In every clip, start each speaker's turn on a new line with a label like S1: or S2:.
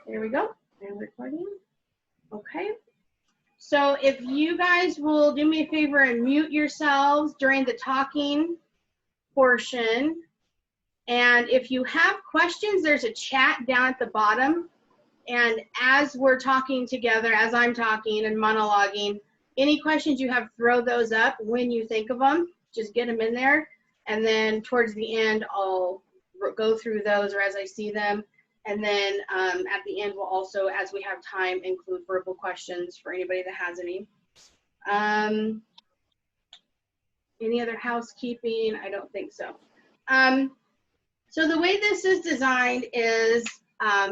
S1: There we go. I'm recording. Okay. So if you guys will do me a favor and mute yourselves during the talking portion. And if you have questions, there's a chat down at the bottom. And as we're talking together, as I'm talking and monologuing, any questions you have, throw those up when you think of them. Just get them in there. And then towards the end, I'll go through those or as I see them. And then at the end, we'll also, as we have time, include verbal questions for anybody that has any. Any other housekeeping? I don't think so. So the way this is designed is,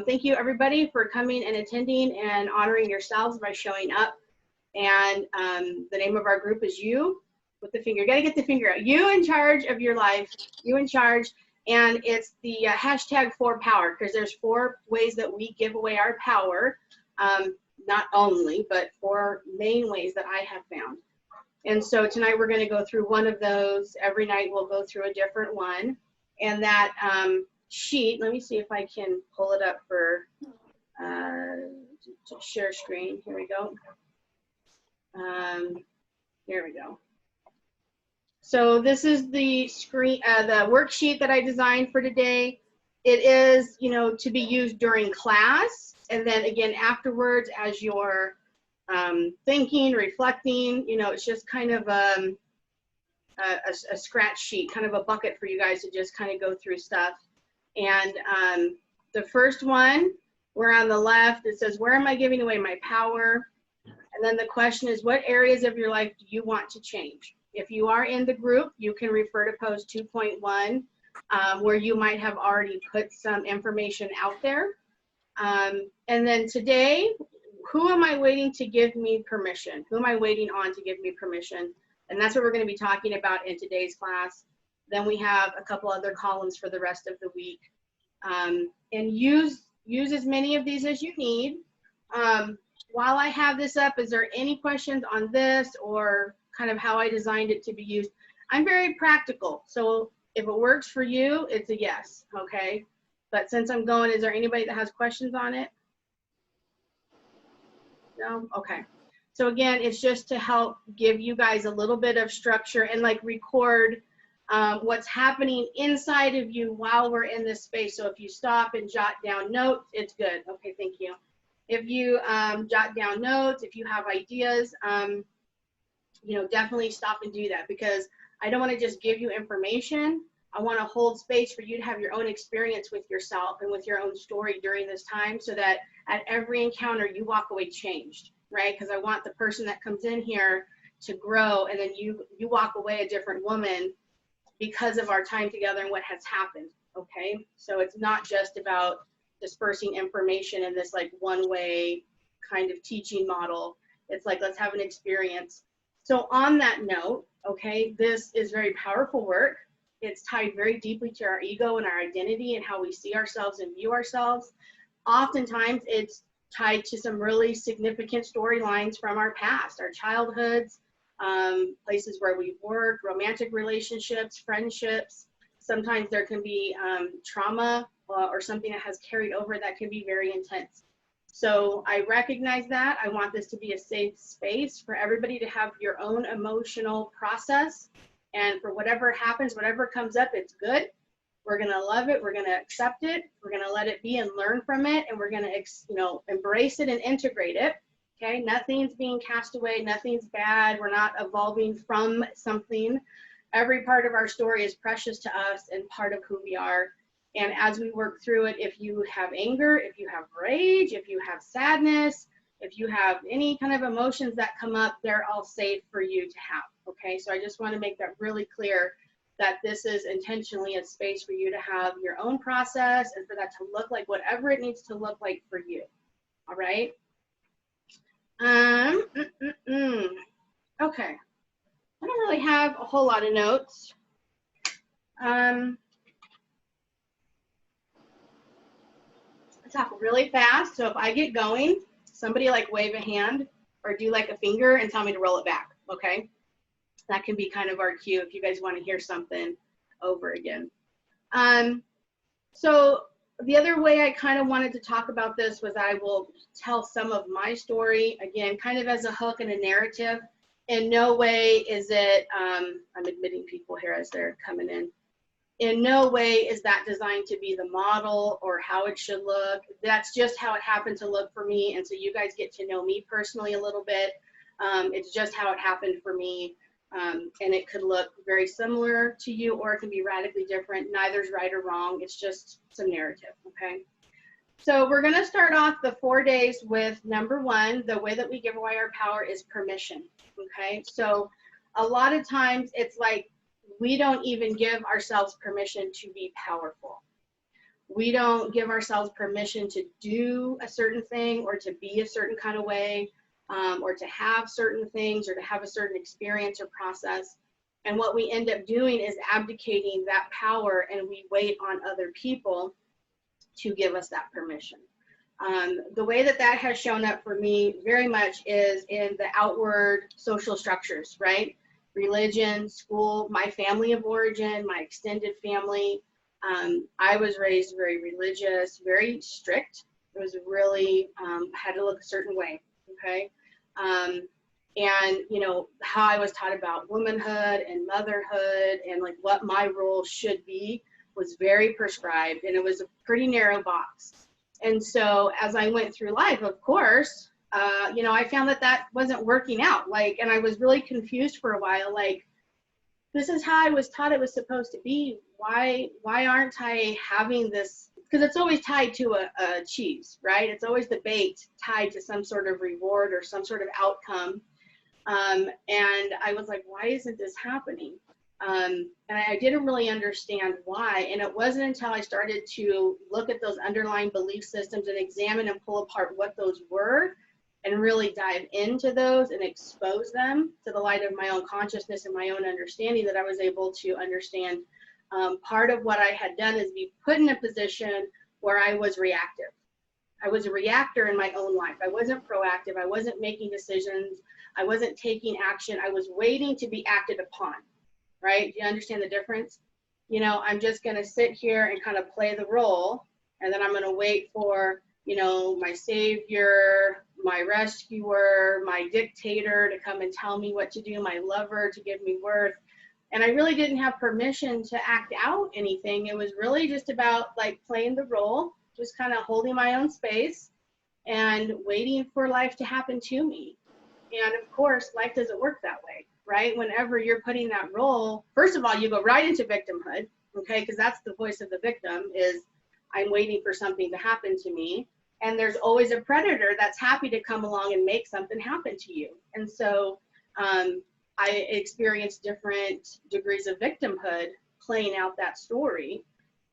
S1: thank you everybody for coming and attending and honoring yourselves by showing up. And the name of our group is You with the finger. You gotta get the finger out. You in charge of your life. You in charge. And it's the hashtag for power, because there's 4 ways that we give away our power. Not only, but 4 main ways that I have found. And so tonight we're going to go through one of those. Every night we'll go through a different one. And that sheet, let me see if I can pull it up for to share screen. Here we go. Here we go. So this is the screen, the worksheet that I designed for today. It is, you know, to be used during class, and then again afterwards as you're thinking, reflecting. You know, it's just kind of a scratch sheet, kind of a bucket for you guys to just kind of go through stuff. And the first one, we're on the left, it says, where am I giving away my power? And then the question is, what areas of your life do you want to change? If you are in the group, you can refer to post 2.1, where you might have already put some information out there. And then today, who am I waiting to give me permission? Who am I waiting on to give me permission? And that's what we're going to be talking about in today's class. Then we have a couple other columns for the rest of the week. And use as many of these as you need. While I have this up, is there any questions on this or kind of how I designed it to be used? I'm very practical. So if it works for you, it's a yes, okay? But since I'm going, is there anybody that has questions on it? No? Okay. So again, it's just to help give you guys a little bit of structure and like record what's happening inside of you while we're in this space. So if you stop and jot down notes, it's good. Okay, thank you. If you jot down notes, if you have ideas, you know, definitely stop and do that, because I don't want to just give you information. I want to hold space for you to have your own experience with yourself and with your own story during this time, so that at every encounter you walk away changed, right? Because I want the person that comes in here to grow, and then you walk away a different woman because of our time together and what has happened, okay? So it's not just about dispersing information in this like one-way kind of teaching model. It's like, let's have an experience. So on that note, okay, this is very powerful work. It's tied very deeply to our ego and our identity and how we see ourselves and view ourselves. Oftentimes it's tied to some really significant storylines from our past, our childhoods, places where we've worked, romantic relationships, friendships. Sometimes there can be trauma or something that has carried over that can be very intense. So I recognize that. I want this to be a safe space for everybody to have your own emotional process. And for whatever happens, whatever comes up, it's good. We're going to love it. We're going to accept it. We're going to let it be and learn from it. And we're going to, you know, embrace it and integrate it. Okay. Nothing's being cast away. Nothing's bad. We're not evolving from something. Every part of our story is precious to us and part of who we are. And as we work through it, if you have anger, if you have rage, if you have sadness, if you have any kind of emotions that come up, they're all safe for you to have, okay? So I just want to make that really clear, that this is intentionally a space for you to have your own process and for that to look like whatever it needs to look like for you, all right? Okay, I don't really have a whole lot of notes. Talk really fast, so if I get going, somebody like wave a hand or do like a finger and tell me to roll it back, okay? That can be kind of our cue if you guys want to hear something over again. So The other way I kind of wanted to talk about this was I will tell some of my story, again, kind of as a hook and a narrative. In no way is it, I'm admitting people here as they're coming in. In no way is that designed to be the model or how it should look. That's just how it happened to look for me. And so you guys get to know me personally a little bit. It's just how it happened for me. And it could look very similar to you, or it can be radically different. Neither's right or wrong. It's just some narrative, okay? So we're gonna start off the 4 days with number one. The way that we give away our power is permission, okay? So a lot of times it's like we don't even give ourselves permission to be powerful. We don't give ourselves permission to do a certain thing or to be a certain kind of way. Or to have certain things or to have a certain experience or process. And what we end up doing is abdicating that power, and we wait on other people to give us that permission. The way that that has shown up for me very much is in the outward social structures, right? Religion, school, my family of origin, my extended family. I was raised very religious, very strict. It was really, had to look a certain way. Okay. And you know, how I was taught about womanhood and motherhood and like what my role should be was very prescribed, and it was a pretty narrow box. And so as I went through life, of course, you know, I found that that wasn't working out. Like, and I was really confused for a while. Like, this is how I was taught it was supposed to be. Why aren't I having this? Because it's always tied to a cheese, right? It's always the bait tied to some sort of reward or some sort of outcome. And I was like, why isn't this happening? And I didn't really understand why. And it wasn't until I started to look at those underlying belief systems and examine and pull apart what those were and really dive into those and expose them to the light of my own consciousness and my own understanding that I was able to understand. Part of what I had done is be put in a position where I was reactive. I was a reactor in my own life. I wasn't proactive. I wasn't making decisions. I wasn't taking action. I was waiting to be acted upon, right? Do you understand the difference? You know, I'm just going to sit here and kind of play the role, and then I'm going to wait for, you know, my savior, my rescuer, my dictator to come and tell me what to do, my lover to give me worth. And I really didn't have permission to act out anything. It was really just about like playing the role, just kind of holding my own space and waiting for life to happen to me. And of course, life doesn't work that way, right? Whenever you're putting that role, first of all, you go right into victimhood, okay? Because that's the voice of the victim is I'm waiting for something to happen to me. And there's always a predator that's happy to come along and make something happen to you. And so, I experienced different degrees of victimhood playing out that story.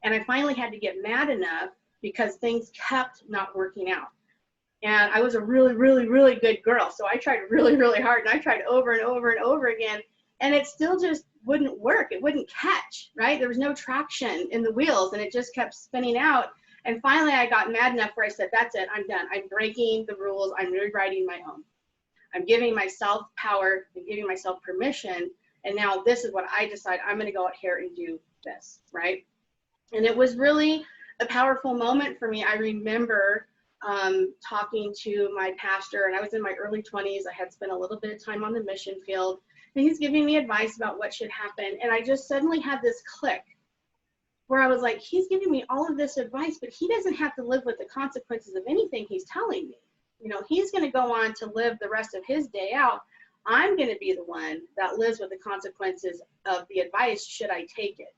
S1: And I finally had to get mad enough because things kept not working out. And I was a really, really, really good girl. So I tried really, really hard, and I tried over and over and over again. And it still just wouldn't work. It wouldn't catch, right? There was no traction in the wheels, and it just kept spinning out. And finally I got mad enough where I said, that's it, I'm done. I'm breaking the rules. I'm rewriting my own. I'm giving myself power and giving myself permission. And now this is what I decide. I'm going to go out here and do this, right? And it was really a powerful moment for me. I remember talking to my pastor, and I was in my early 20s. I had spent a little bit of time on the mission field, and he's giving me advice about what should happen. And I just suddenly had this click where I was like, he's giving me all of this advice, but he doesn't have to live with the consequences of anything he's telling me. You know, he's going to go on to live the rest of his day out. I'm going to be the one that lives with the consequences of the advice should I take it.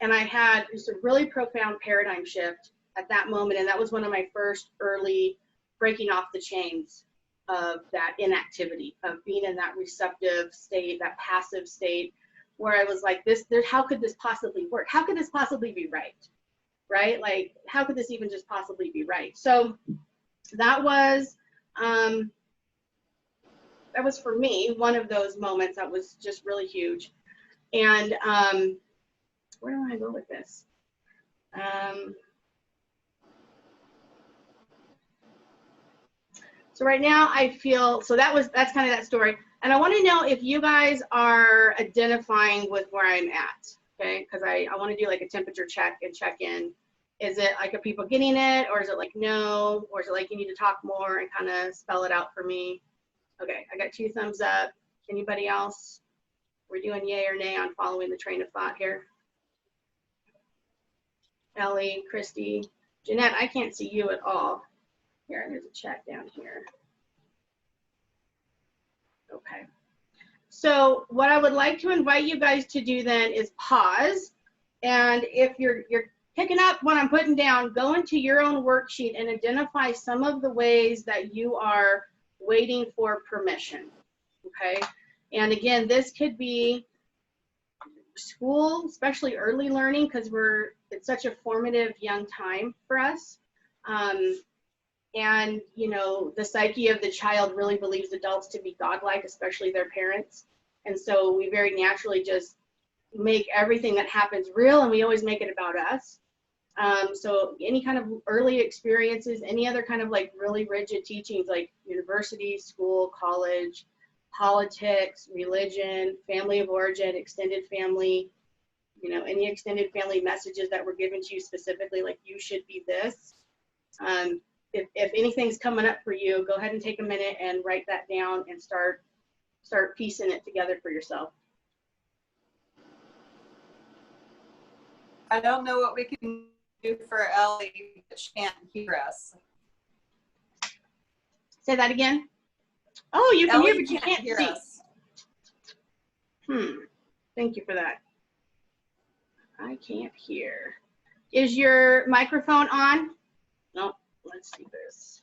S1: And I had just a really profound paradigm shift at that moment. And that was one of my first early breaking off the chains of that inactivity, of being in that receptive state, that passive state, where I was like, how could this possibly work? How could this possibly be right? Right? Like, how could this even just possibly be right? So that was for me one of those moments that was just really huge. And where do I go with this? So right now I feel, so that's kind of that story. And I want to know if you guys are identifying with where I'm at, okay? Because I want to do like a temperature check and check in Is it like, are people getting it, or is it like no, or is it like you need to talk more and kind of spell it out for me? Okay, I got 2 thumbs up. Anybody else? We're doing yay or nay on following the train of thought here. Ellie, Christy, Jeanette, I can't see you at all. Here, there's a chat down here. Okay. So what I would like to invite you guys to do then is pause. And if you're picking up what I'm putting down, go into your own worksheet and identify some of the ways that you are waiting for permission. Okay. And again, this could be school, especially early learning, because it's such a formative young time for us. And you know, the psyche of the child really believes adults to be godlike, especially their parents. And so we very naturally just make everything that happens real, and we always make it about us. So any kind of early experiences, any other kind of like really rigid teachings like university, school, college, politics, religion, family of origin, extended family, you know, any extended family messages that were given to you specifically, like you should be this. If anything's coming up for you, go ahead and take a minute and write that down and start piecing it together for yourself.
S2: I don't know what we can do for Ellie, but she can't hear us.
S1: Say that again. Oh, you can
S2: Ellie
S1: hear, but you can't
S2: hear
S1: see.
S2: us.
S1: Thank you for that. I can't hear. Is your microphone on? Nope. Let's see this.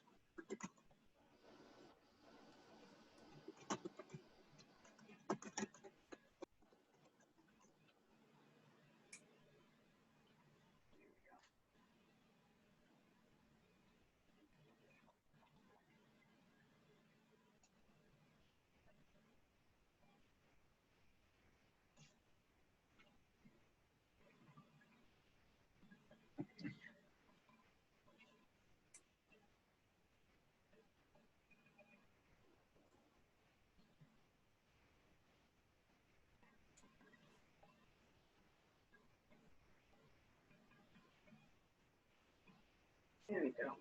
S1: There we go.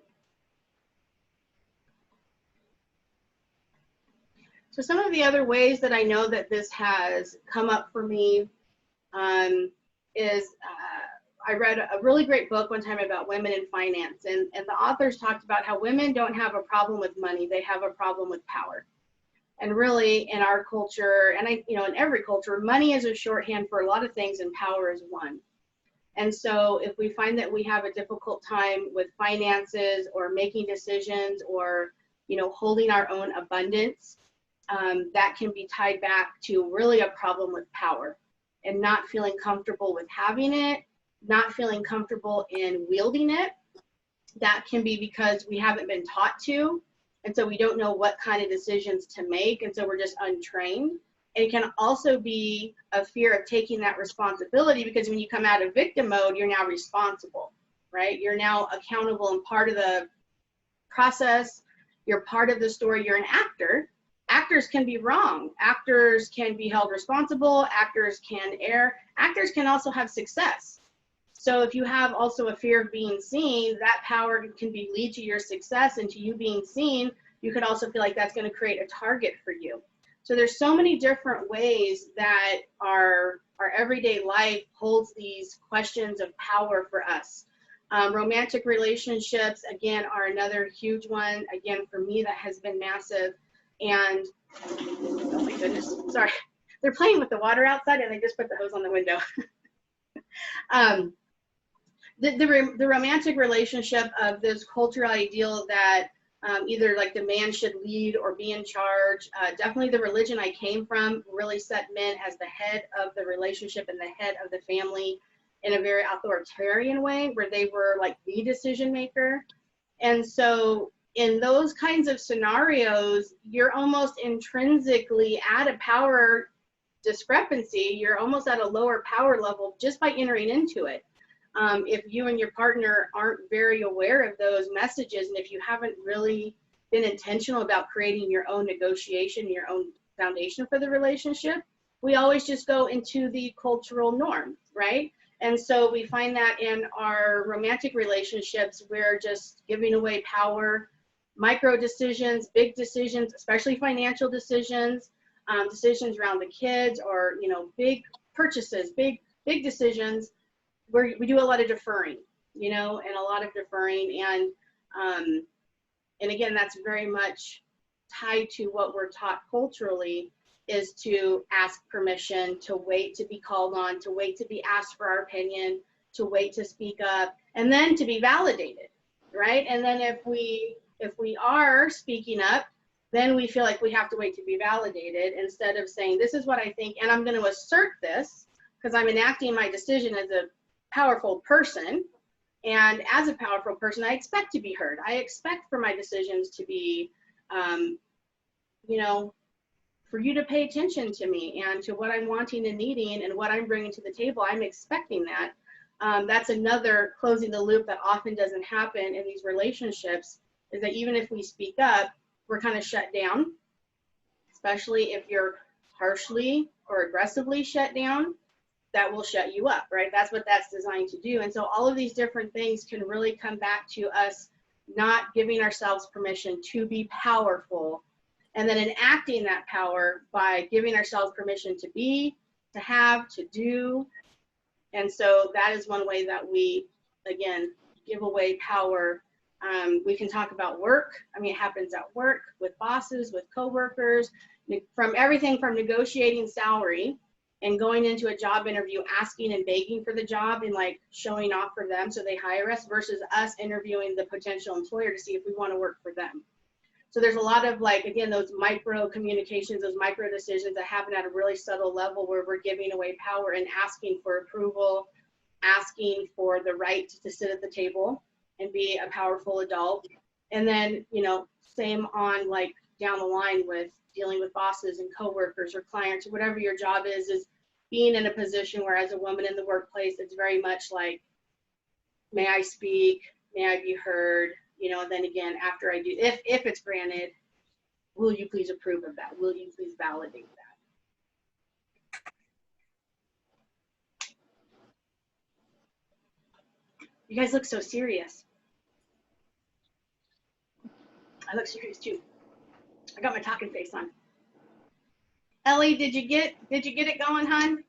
S1: So some of the other ways that I know that this has come up for me is I read a really great book one time about women in finance, and the authors talked about how women don't have a problem with money, they have a problem with power. And really in our culture, and in every culture, money is a shorthand for a lot of things and power is one. And so if we find that we have a difficult time with finances or making decisions or, holding our own abundance, that can be tied back to really a problem with power and not feeling comfortable with having it, not feeling comfortable in wielding it. That can be because we haven't been taught to, and so we don't know what kind of decisions to make, and so we're just untrained. And it can also be a fear of taking that responsibility, because when you come out of victim mode, you're now responsible, right? You're now accountable and part of the process. You're part of the story. You're an actor. Actors can be wrong. Actors can be held responsible. Actors can err. Actors can also have success. So if you have also a fear of being seen, that power can lead to your success and to you being seen. You could also feel like that's going to create a target for you. So there's so many different ways that our everyday life holds these questions of power for us. Romantic relationships, again, are another huge one. Again, for me, that has been massive. And, oh my goodness, sorry. They're playing with the water outside and they just put the hose on the window. The romantic relationship of this cultural ideal that either like the man should lead or be in charge. Definitely the religion I came from really set men as the head of the relationship and the head of the family in a very authoritarian way, where they were like the decision maker. And so in those kinds of scenarios, you're almost intrinsically at a power discrepancy. You're almost at a lower power level just by entering into it. If you and your partner aren't very aware of those messages, and if you haven't really been intentional about creating your own negotiation, your own foundation for the relationship, we always just go into the cultural norm, right? And so we find that in our romantic relationships, we're just giving away power, micro decisions, big decisions, especially financial decisions, decisions around the kids, or, you know, big purchases, big decisions, where we do a lot of deferring, you know, and a lot of deferring. And again, that's very much tied to what we're taught culturally, is to ask permission, to wait to be called on, to wait to be asked for our opinion, to wait to speak up, and then to be validated, right? And then if we are speaking up, then we feel like we have to wait to be validated, instead of saying, this is what I think, and I'm going to assert this because I'm enacting my decision as a powerful person. And as a powerful person, I expect to be heard. I expect for my decisions to be, you know, for you to pay attention to me and to what I'm wanting and needing and what I'm bringing to the table. I'm expecting that. That's another closing the loop that often doesn't happen in these relationships, is that even if we speak up, we're kind of shut down, especially if you're harshly or aggressively shut down. That will shut you up, right? That's what that's designed to do. And so all of these different things can really come back to us not giving ourselves permission to be powerful, and then enacting that power by giving ourselves permission to be, to have, to do. And so that is one way that we, again, give away power. We can talk about work. I mean, it happens at work, with bosses, with coworkers, from everything from negotiating salary and going into a job interview, asking and begging for the job and like showing off for them so they hire us, versus us interviewing the potential employer to see if we want to work for them. So there's a lot of, like, again, those micro communications, those micro decisions that happen at a really subtle level, where we're giving away power and asking for approval, asking for the right to sit at the table and be a powerful adult. And then, you know, same on like down the line with dealing with bosses and coworkers or clients or whatever your job is being in a position where, as a woman in the workplace, it's very much like, may I speak? May I be heard? You know, and then again, after I do, if it's granted, will you please approve of that? Will you please validate that? You guys look so serious. I look serious too. I got my talking face on. Ellie, did you get it going, hon?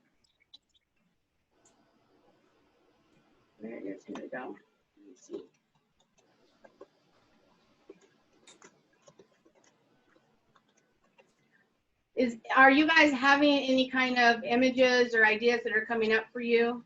S1: There it is. Here we go. Let me see. Are you guys having any kind of images or ideas that are coming up for you?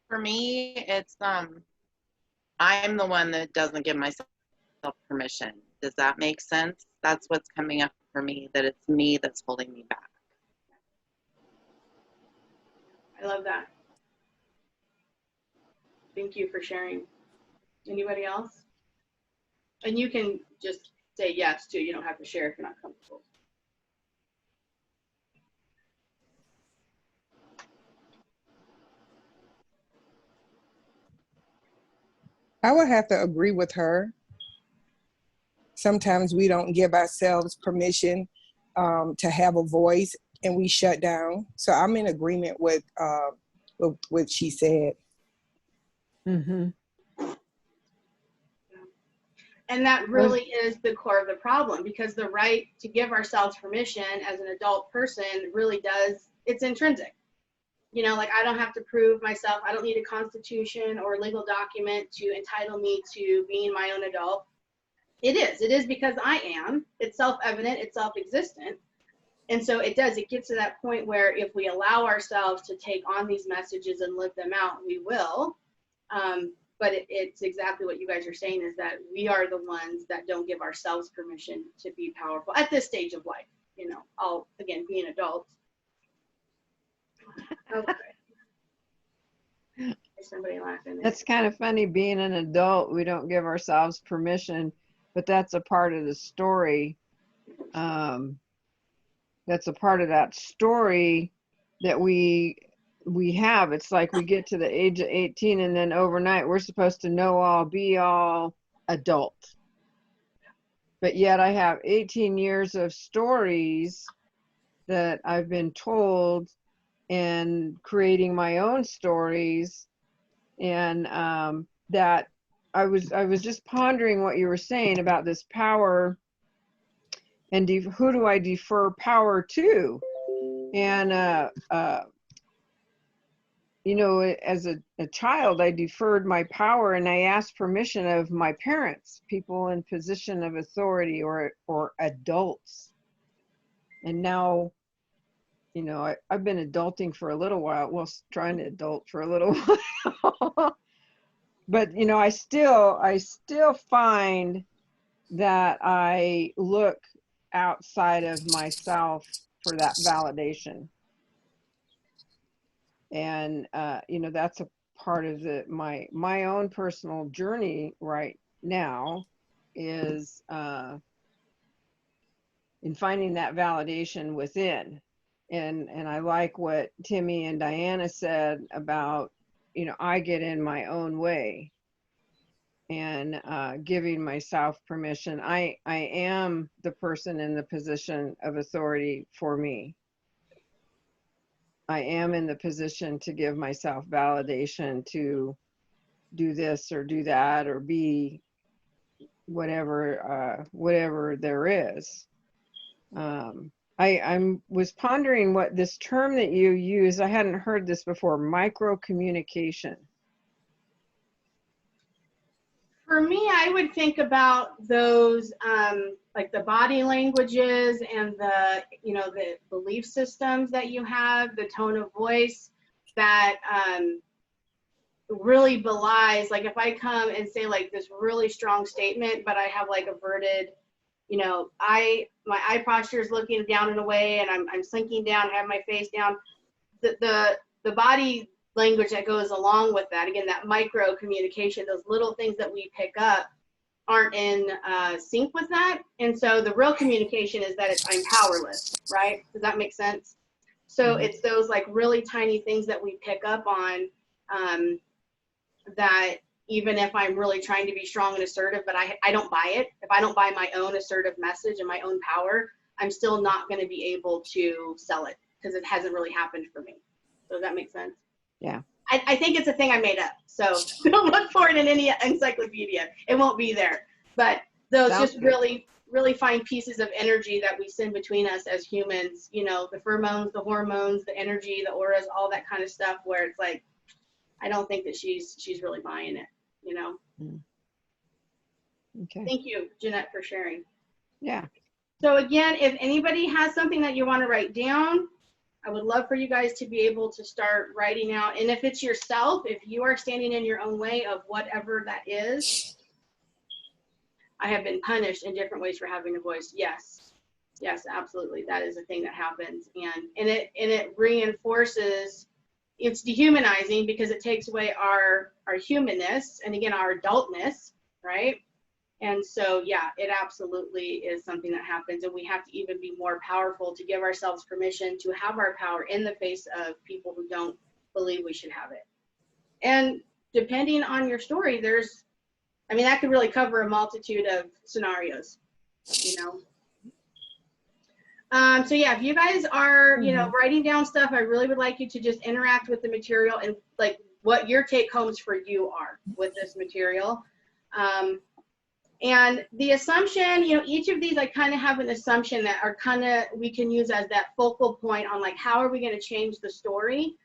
S3: For me, it's I'm the one that doesn't give myself permission. Does that make sense? That's what's coming up for me, that it's me that's holding me back.
S1: I love that. Thank you for sharing. Anybody else? And you can just say yes too. You don't have to share if you're not comfortable.
S4: I would have to agree with her. Sometimes we don't give ourselves permission to have a voice, and we shut down. So I'm in agreement with what she said.
S5: Mm-hmm.
S1: And that really is the core of the problem, because the right to give ourselves permission as an adult person really does, it's intrinsic. You know, like, I don't have to prove myself. I don't need a constitution or a legal document to entitle me to being my own adult. It is because I am. It's self-evident, it's self-existent. And so it gets to that point where if we allow ourselves to take on these messages and live them out, we will. But it's exactly what you guys are saying, is that we are the ones that don't give ourselves permission to be powerful at this stage of life, you know, all, again, being adults. Okay. Somebody laughing there.
S5: That's kind of funny. Being an adult, we don't give ourselves permission, but that's a part of the story. That's a part of that story that we we have. It's like we get to the age of 18 and then overnight we're supposed to know all, be all adult. But yet I have 18 years of stories that I've been told and creating my own stories. And that I was just pondering what you were saying about this power and who do I defer power to? And you know, as a child, I deferred my power and I asked permission of my parents, people in position of authority or adults. And now, you know, I've been adulting for a little while, well, trying to adult for a little while. But, you know, I still find that I look outside of myself for that validation. And you know, that's a part of my own personal journey right now is in finding that validation within. And I like what Timmy and Diana said about, you know, I get in my own way and giving myself permission. I am the person in the position of authority for me. I am in the position to give myself validation to do this or do that or be whatever there is. I was pondering what this term that you use, I hadn't heard this before, micro-communication.
S1: For me, I would think about those like the body languages and the, you know, the belief systems that you have, the tone of voice that really belies, like if I come and say like this really strong statement, but I have like averted, you know, my eye posture is looking down and away and I'm sinking down, have my face down, the body language that goes along with that, again, that micro communication, those little things that we pick up aren't in sync with that. And so the real communication is that I'm powerless, right? Does that make sense? So it's those like really tiny things that we pick up on that even if I'm really trying to be strong and assertive, but I don't buy it. If I don't buy my own assertive message and my own power, I'm still not going to be able to sell it because it hasn't really happened for me. So does that make sense?
S5: Yeah.
S1: I think it's a thing I made up. So don't look for it in any encyclopedia. It won't be there. But those
S5: Sounds
S1: just
S5: good.
S1: really fine pieces of energy that we send between us as humans, you know, the pheromones, the hormones, the energy, the auras, all that kind of stuff where it's like, I don't think that she's really buying it, you know?
S5: Okay.
S1: Thank you, Jeanette, for sharing.
S5: Yeah.
S1: So again, if anybody has something that you want to write down, I would love for you guys to be able to start writing out. And if it's yourself, if you are standing in your own way of whatever that is, I have been punished in different ways for having a voice. Yes. Yes, absolutely. That is a thing that happens. And it reinforces, it's dehumanizing because it takes away our humanness and again, our adultness, right? And so, yeah, it absolutely is something that happens. And we have to even be more powerful to give ourselves permission to have our power in the face of people who don't believe we should have it. And depending on your story, that could really cover a multitude of scenarios, you know? So yeah, if you guys are, you know, writing down stuff, I really would like you to just interact with the material and like what your take homes for you are with this material. And the assumption, you know, each of these, I kind of have an assumption that are kind of, we can use as that focal point on like, how are we going to change the story?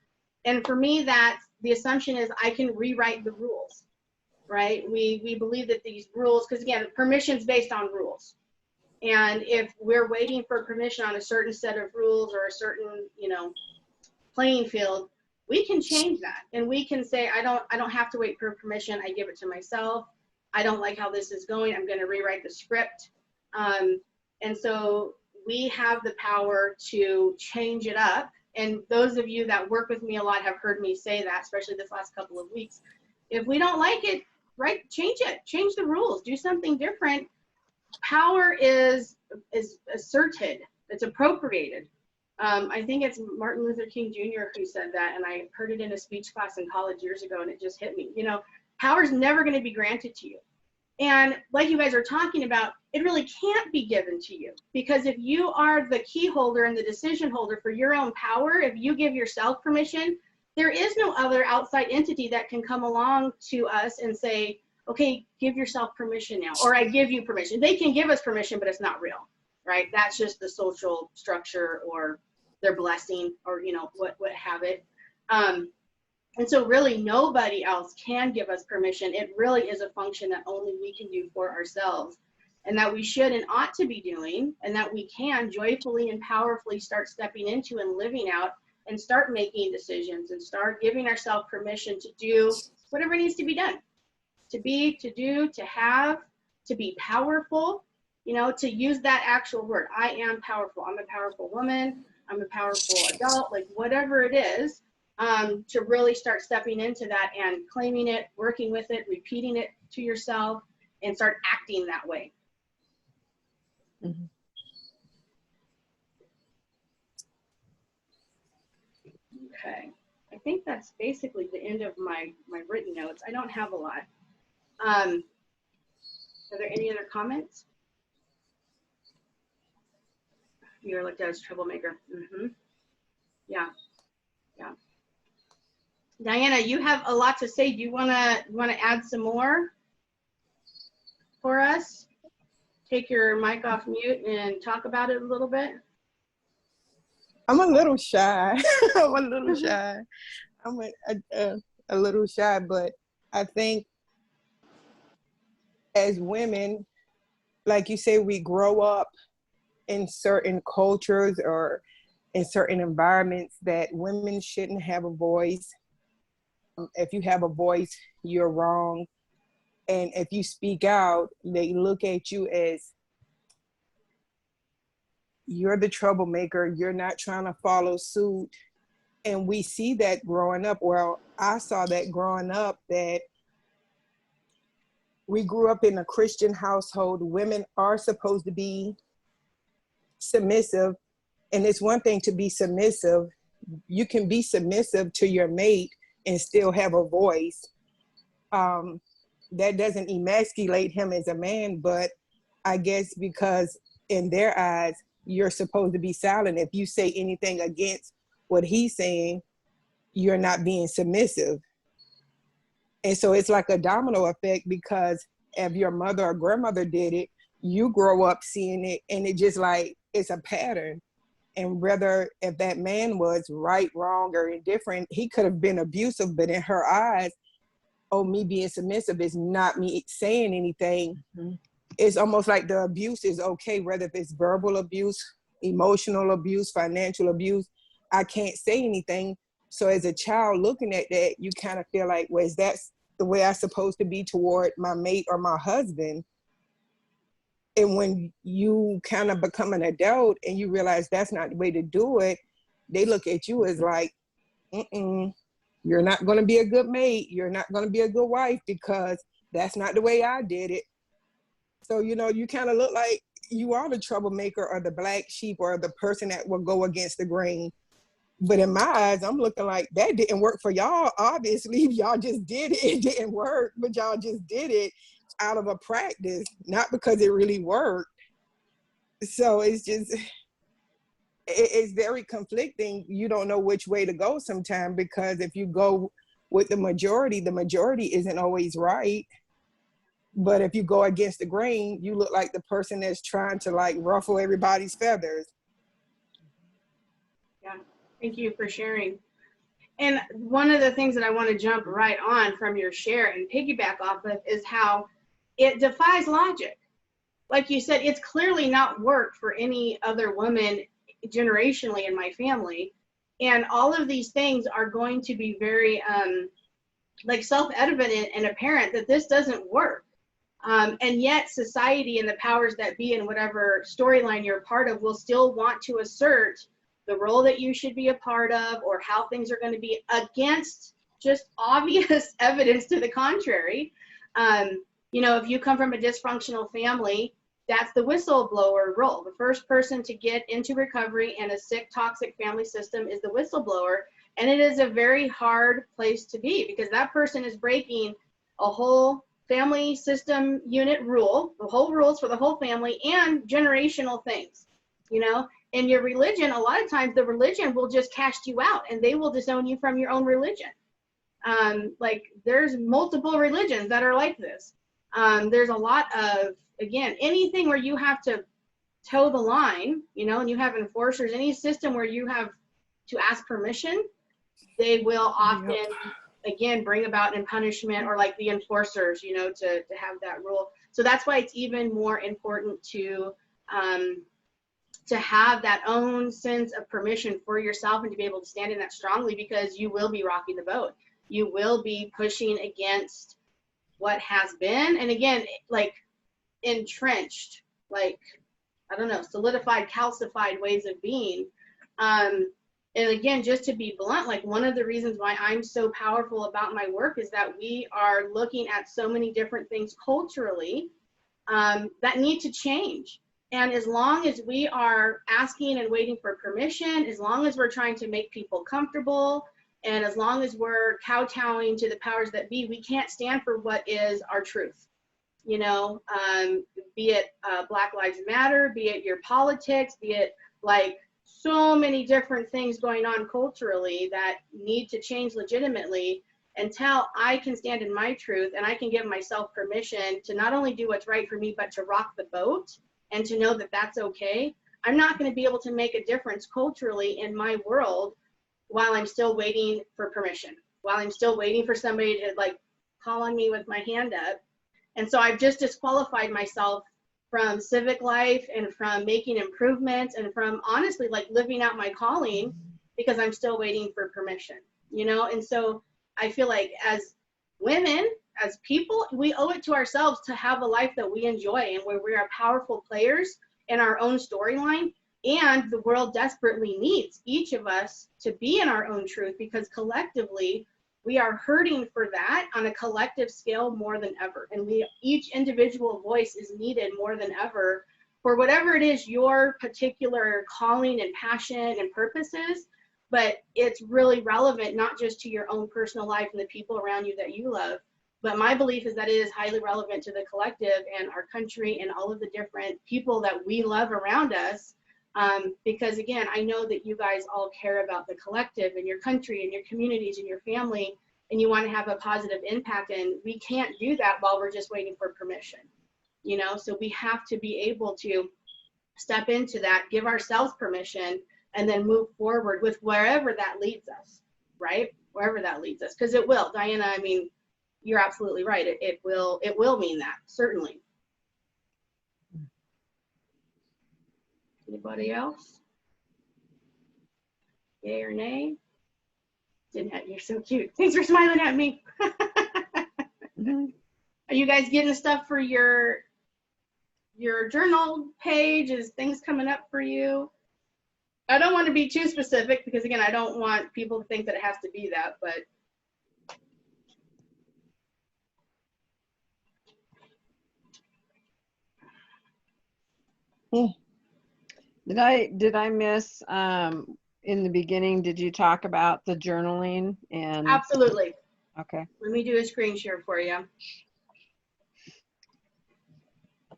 S1: And for me, that the assumption is I can rewrite the rules, right? We believe that these rules, because again, permission's based on rules. And if we're waiting for permission on a certain set of rules or a certain, you know, playing field, we can change that. And we can say, I don't have to wait for permission. I give it to myself. I don't like how this is going. I'm going to rewrite the script. And so we have the power to change it up. And those of you that work with me a lot have heard me say that, especially this last couple of weeks. If we don't like it, right, change it. Change the rules. Do something different. Power is asserted. It's appropriated. I think it's Martin Luther King Jr. who said that, and I heard it in a speech class in college years ago, and it just hit me. You know, power's never going to be granted to you. And like you guys are talking about, it really can't be given to you, because if you are the key holder and the decision holder for your own power, if you give yourself permission, there is no other outside entity that can come along to us and say, okay, give yourself permission now, or I give you permission. They can give us permission, but it's not real, right? That's just the social structure or their blessing, or, you know, what have it. And so really nobody else can give us permission. It really is a function that only we can do for ourselves, and that we should and ought to be doing, and that we can joyfully and powerfully start stepping into and living out, and start making decisions, and start giving ourselves permission to do whatever needs to be done, to be, to do, to have, to be powerful, you know, to use that actual word. I am powerful. I'm a powerful woman. I'm a powerful adult, like whatever it is, to really start stepping into that and claiming it, working with it, repeating it to yourself, and start acting that way.
S5: Mm-hmm.
S1: Okay, I think that's basically the end of my written notes. I don't have a lot. Are there any other comments? You're looked at as troublemaker. Yeah, yeah. Diana, you have a lot to say. Do you wanna add some more for us? Take your mic off mute and talk about it a little bit.
S4: I'm a little shy. I'm a little shy. I'm a little shy, but I think as women, like you say, we grow up in certain cultures or in certain environments that women shouldn't have a voice. If you have a voice, you're wrong. And if you speak out, they look at you as you're the troublemaker, you're not trying to follow suit. And we see that growing up. Well, I saw that growing up, that we grew up in a Christian household. Women are supposed to be submissive. And it's one thing to be submissive. You can be submissive to your mate and still have a voice. That doesn't emasculate him as a man, but I guess because in their eyes, you're supposed to be silent. If you say anything against what he's saying, you're not being submissive. And so it's like a domino effect, because if your mother or grandmother did it, you grow up seeing it, and it just like, it's a pattern. And whether if that man was right, wrong, or indifferent, he could have been abusive, but in her eyes, oh, me being submissive is not me saying anything. Mm-hmm. It's almost like the abuse is okay, whether if it's verbal abuse, emotional abuse, financial abuse, I can't say anything. So as a child looking at that, you kind of feel like, well, is that the way I'm supposed to be toward my mate or my husband? And when you kind of become an adult and you realize that's not the way to do it, they look at you as like, you're not going to be a good mate. You're not going to be a good wife, because that's not the way I did it. So, you know, you kind of look like you are the troublemaker or the black sheep or the person that will go against the grain. But in my eyes, I'm looking like that didn't work for y'all. Obviously, y'all just did it. It didn't work, but y'all just did it out of a practice, not because it really worked. So it's just, it's very conflicting. You don't know which way to go sometimes, because if you go with the majority isn't always right. But if you go against the grain, you look like the person that's trying to like ruffle everybody's feathers.
S1: Yeah, thank you for sharing. And one of the things that I want to jump right on from your share and piggyback off of is how it defies logic. Like you said, it's clearly not worked for any other woman generationally in my family. And all of these things are going to be very like self-evident and apparent that this doesn't work. And yet society and the powers that be in whatever storyline you're a part of will still want to assert the role that you should be a part of, or how things are going to be, against just obvious evidence to the contrary. You know, if you come from a dysfunctional family that's the whistleblower role. The first person to get into recovery in a sick, toxic family system is the whistleblower. And it is a very hard place to be because that person is breaking a whole family system unit rule, the whole rules for the whole family, and generational things. You know, in your religion, a lot of times the religion will just cast you out and they will disown you from your own religion. Like there's multiple religions that are like this. There's a lot of, again, anything where you have to toe the line, you know, and you have enforcers, any system where you have to ask permission, they will often, again, bring about in punishment, or like the enforcers, you know, to have that rule. So that's why it's even more important to have that own sense of permission for yourself and to be able to stand in that strongly, because you will be rocking the boat. You will be pushing against what has been, and again, like entrenched, like, I don't know, solidified, calcified ways of being. And again, just to be blunt, like one of the reasons why I'm so powerful about my work is that we are looking at so many different things culturally that need to change. And as long as we are asking and waiting for permission, as long as we're trying to make people comfortable, and as long as we're kowtowing to the powers that be, we can't stand for what is our truth. You know, be it Black Lives Matter, be it your politics, be it like so many different things going on culturally that need to change legitimately. Until I can stand in my truth and I can give myself permission to not only do what's right for me, but to rock the boat and to know that that's okay, I'm not going to be able to make a difference culturally in my world while I'm still waiting for permission, while I'm still waiting for somebody to like call on me with my hand up. And so I've just disqualified myself from civic life and from making improvements and from honestly like living out my calling because I'm still waiting for permission, you know? And so I feel like as women, as people, we owe it to ourselves to have a life that we enjoy and where we are powerful players in our own storyline. And the world desperately needs each of us to be in our own truth, because collectively we are hurting for that on a collective scale more than ever. And each individual voice is needed more than ever for whatever it is your particular calling and passion and purpose is. But it's really relevant, not just to your own personal life and the people around you that you love, but my belief is that it is highly relevant to the collective and our country and all of the different people that we love around us. Because again, I know that you guys all care about the collective and your country and your communities and your family, and you want to have a positive impact, and we can't do that while we're just waiting for permission, you know? So we have to be able to step into that, give ourselves permission, and then move forward with wherever that leads us, right? Wherever that leads us, because it will. Diana, I mean, you're absolutely right. It will mean that, certainly. Anybody else? Yay or nay? Didn't have, you're so cute. Thanks for smiling at me. Are you guys getting stuff for your journal page? Is things coming up for you? I don't want to be too specific because again, I don't want people to think that it has to be that, but
S5: Did I miss in the beginning, did you talk about the journaling? And
S1: absolutely.
S5: okay.
S1: Let me do a screen share for you.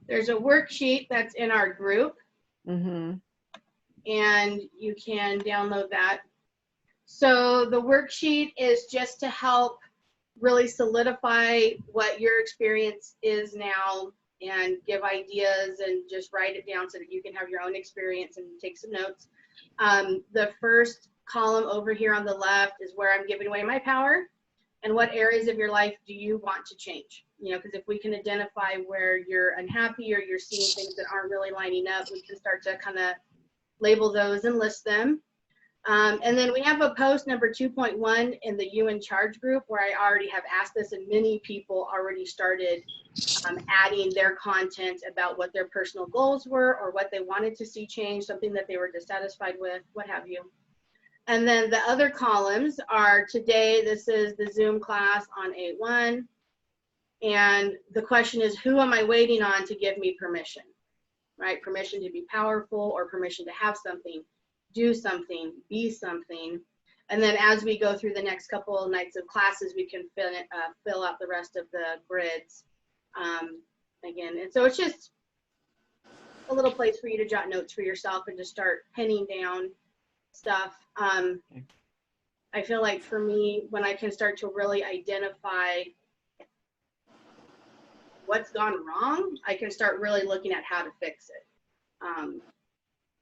S1: There's a worksheet that's in our group.
S5: Mm-hmm.
S1: And you can download that. So the worksheet is just to help really solidify what your experience is now and give ideas and just write it down so that you can have your own experience and take some notes. The first column over here on the left is where I'm giving away my power and what areas of your life do you want to change? You know, because if we can identify where you're unhappy or you're seeing things that aren't really lining up, we can start to kind of label those and list them. And then we have a post number 2.1 in the You in Charge group where I already have asked this, and many people already started adding their content about what their personal goals were or what they wanted to see change, something that they were dissatisfied with, what have you. And then the other columns are today, this is the Zoom class on 8/1. And the question is, who am I waiting on to give me permission? right? Permission to be powerful or permission to have something, do something, be something. And then as we go through the next couple of nights of classes, we can fill out the rest of the grids again. And so it's just a little place for you to jot notes for yourself and to start pinning down stuff. I feel like for me, when I can start to really identify what's gone wrong, I can start really looking at how to fix it.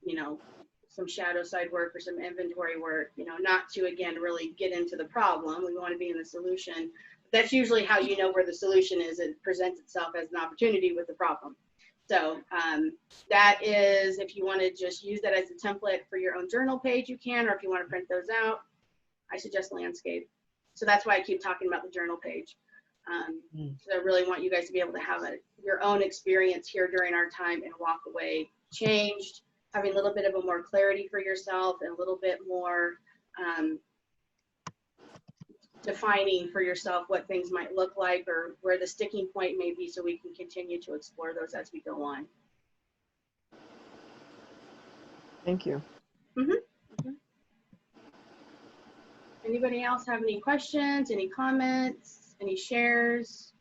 S1: You know, some shadow side work or some inventory work, you know, not to, again, really get into the problem. We want to be in the solution. That's usually how you know where the solution is. It presents itself as an opportunity with the problem. So that is, if you want to just use that as a template for your own journal page, you can, or if you want to print those out, I suggest landscape. So that's why I keep talking about the journal page. So I really want you guys to be able to have your own experience here during our time and walk away changed, having a little bit of a more clarity for yourself and a little bit more defining for yourself what things might look like or where the sticking point may be, so we can continue to explore those as we go on.
S5: Thank you.
S1: Anybody else have any questions, any comments, any shares?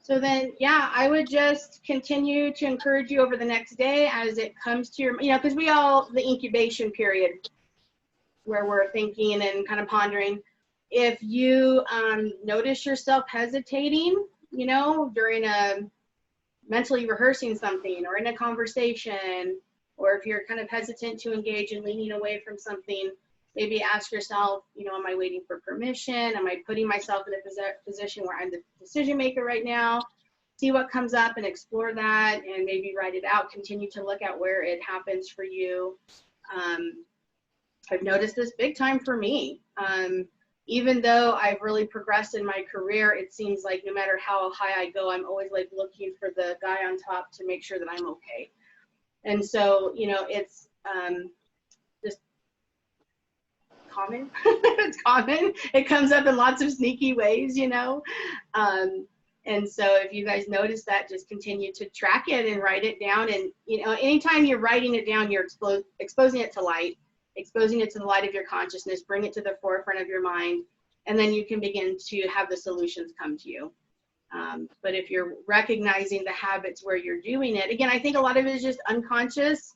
S1: So then, yeah, I would just continue to encourage you over the next day as it comes to your, you know, because the incubation period where we're thinking and kind of pondering. If you notice yourself hesitating, you know, during mentally rehearsing something or in a conversation, or if you're kind of hesitant to engage and leaning away from something, maybe ask yourself, you know, am I waiting for permission? Am I putting myself in a position where I'm the decision maker right now? See what comes up and explore that, and maybe write it out. Continue to look at where it happens for you. I've noticed this big time for me. Even though I've really progressed in my career, it seems like no matter how high I go, I'm always like looking for the guy on top to make sure that I'm okay. And so, you know, it's just common. It's common. It comes up in lots of sneaky ways, you know. And so if you guys notice that, just continue to track it and write it down. And, you know, anytime you're writing it down, you're exposing it to light, exposing it to the light of your consciousness, bring it to the forefront of your mind, and then you can begin to have the solutions come to you. But if you're recognizing the habits where you're doing it, again, I think a lot of it is just unconscious,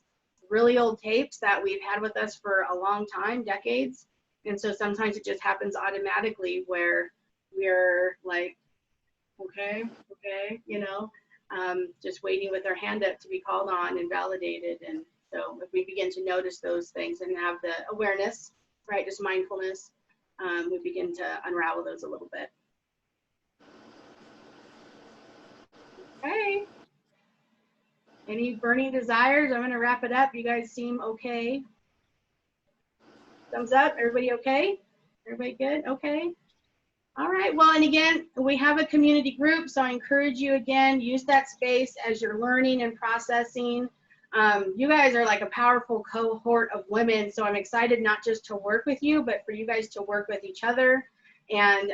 S1: really old tapes that we've had with us for a long time, decades. And so sometimes it just happens automatically where we're like, okay, you know, just waiting with our hand up to be called on and validated. And so if we begin to notice those things and have the awareness, right, just mindfulness, we begin to unravel those a little bit. Okay. Any burning desires? I'm going to wrap it up. You guys seem okay. Thumbs up. Everybody okay? Everybody good? Okay. All right. Well, and again, we have a community group, so I encourage you, again, use that space as you're learning and processing. You guys are like a powerful cohort of women, so I'm excited not just to work with you, but for you guys to work with each other and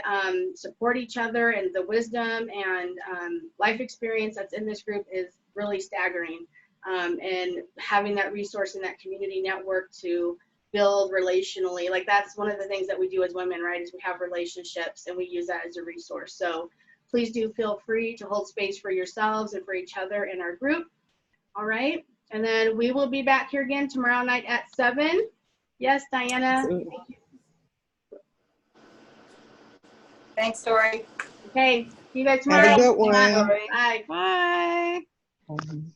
S1: support each other. And the wisdom and life experience that's in this group is really staggering. And having that resource and that community network to build relationally, like that's one of the things that we do as women, right, is we have relationships and we use that as a resource. So please do feel free to hold space for yourselves and for each other in our group. All right. And then we will be back here again tomorrow night at 7. Yes, Diana.
S2: Thanks, Dory.
S1: Okay. See you guys tomorrow.
S4: Have a good one.
S1: Bye.
S5: Bye.
S4: Mhm.